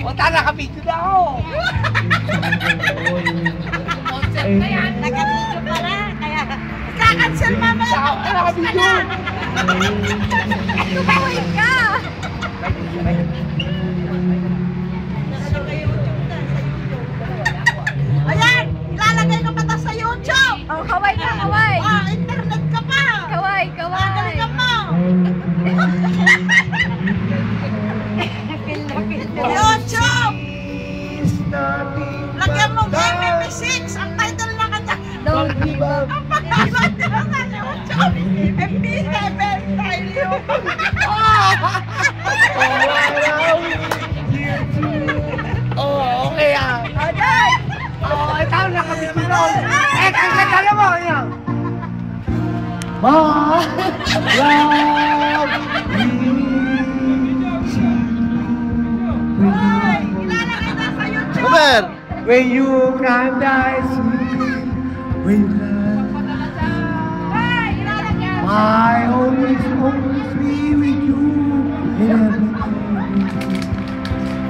Punta na kapito na ako. Naka-video pala. Kaya kakancel mamaya. Nakabito. Tumawin ka. Ayan! Ilalagay ko mata sa YouTube! Oh, kaway ka, kaway! Internet ka pa! Kaway, kaway! Galingan mo! YouTube! Lagyan mo MVP6! Ang title na kanya! Don't give up! Ang pagkabat nila sa YouTube! MP7 style yun! Oh, okay ah. Okay! Oh, ikaw nakabito nun. Eh, kakatala mo. Yan. Hoy! Ilalagay na sa YouTube! Super! When you can die sweet, when Hoy! Ilalagay! I always be with you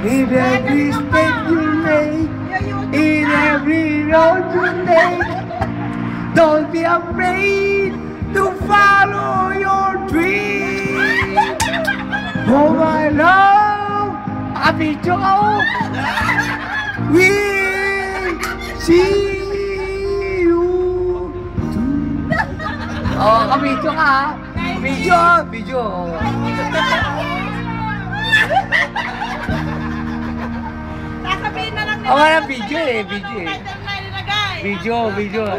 in every step you make, in every road you take. Don't be afraid to follow your dream. Oh my love, nakabidyo ka oh. We see you too. Oh, kabidyo ka ha. Video, video. Sasabihin na lang nila. Oh, walang video eh, video eh. Title na ilagay. Video.